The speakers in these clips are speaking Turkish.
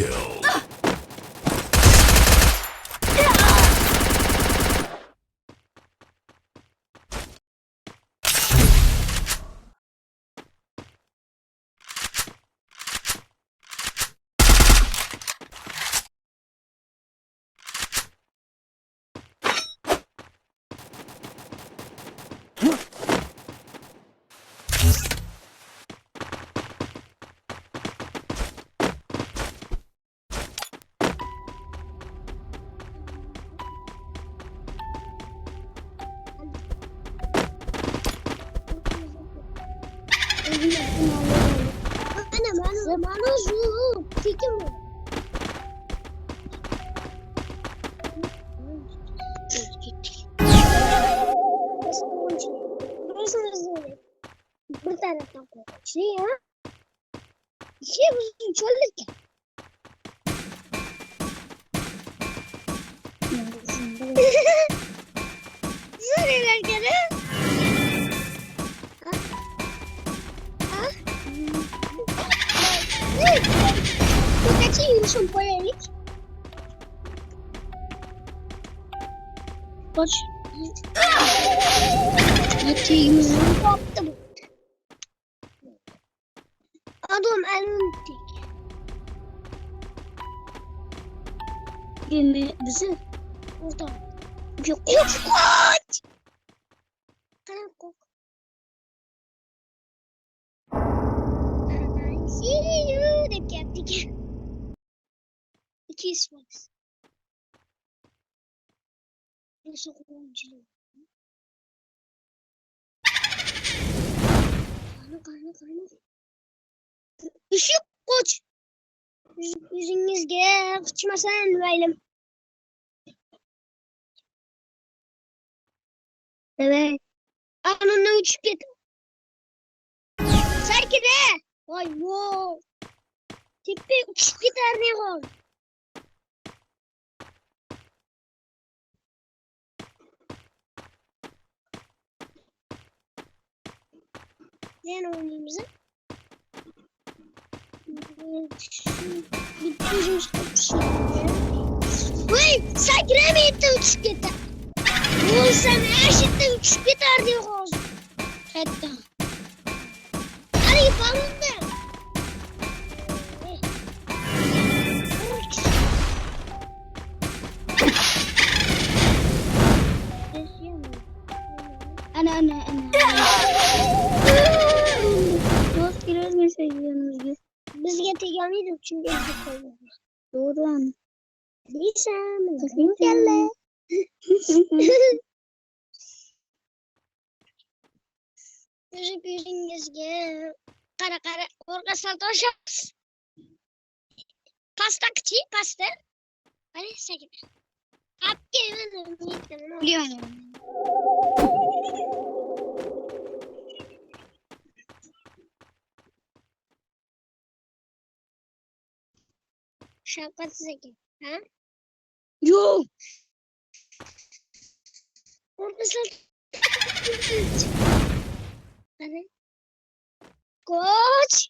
kill. Zamanı zoom. Çekim mi? Bir taraftan koyalım. Şey ya. Şey uzun çöllerken. Zırhlarken ha? Kaçıymışım polerik. Kaç. Yatağımızı kaptı bu. Adam eluntik. Gemi bizi. Orada. Bir koç. Karan koç. See you deyip geldik. İki ismimiz. Nasıl kullanıcılığı? Karnı. Işık koç. Yüzünüzge kıçmasan verelim. Evet. Anında uçup git. Serki de. Vay wow. Tipi uçup gider ne var? Ne oynayımızı? Bir tuzumuz kapışıyor. Vay sanki ne mi uçup gider? Bu sana eşitte uçup gider diyor kız. Hatta. Hadi balon da. Ana. Dost giriyoruz mesajlarımızı. Biz getirgemiyorduk çünkü evde koyuyoruz. Doğru an. Lisan, bakayım gelle. Yüzünüzge. Kara. Orada saltoşaps. Pasta kıçı, pasta. Hadi sakın. Kapke biliyorum. Şapkası sakın. Ha? Yok. Orada saltoşaps. Hadi. Koç.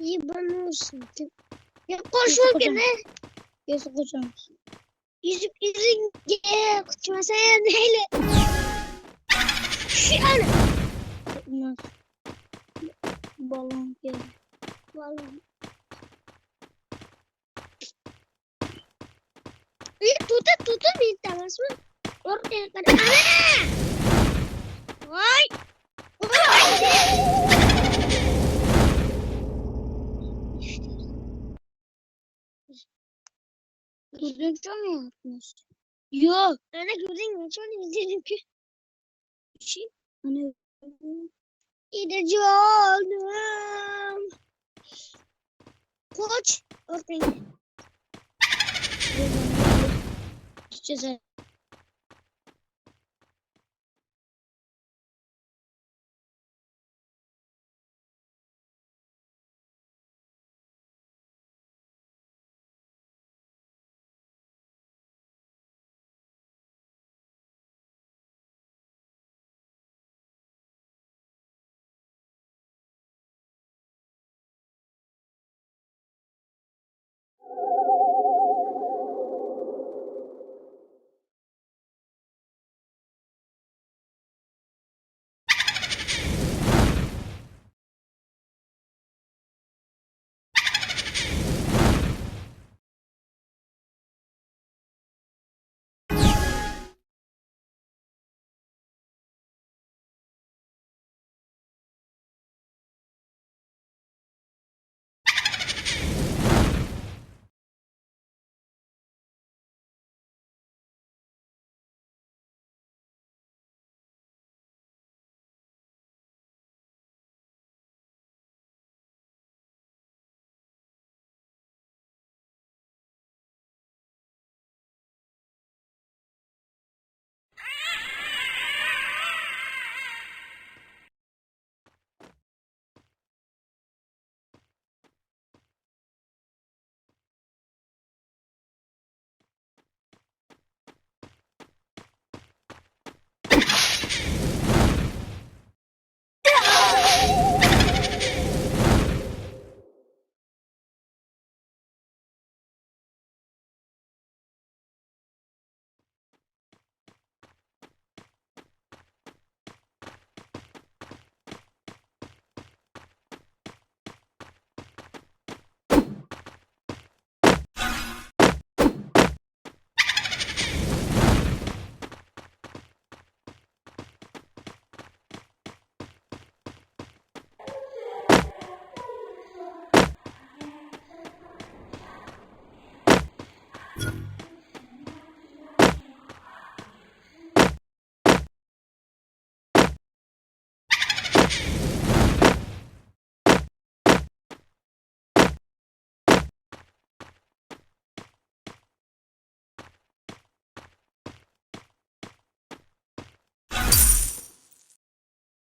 İyi bana olsun. Ya koşma gene. Yazık hocam. Yüzün kutuma sen neyle? Şu an. Balon gel. Balon. Tutu bir tanesi mi? Oraya kadar. Ana! Vay! Gördün çok yapmış? Yok. Ana gördün mü? Çok izledim ki. Şey. Ana. İdeci oldum. Koç. Ortaya. Çiçeğe.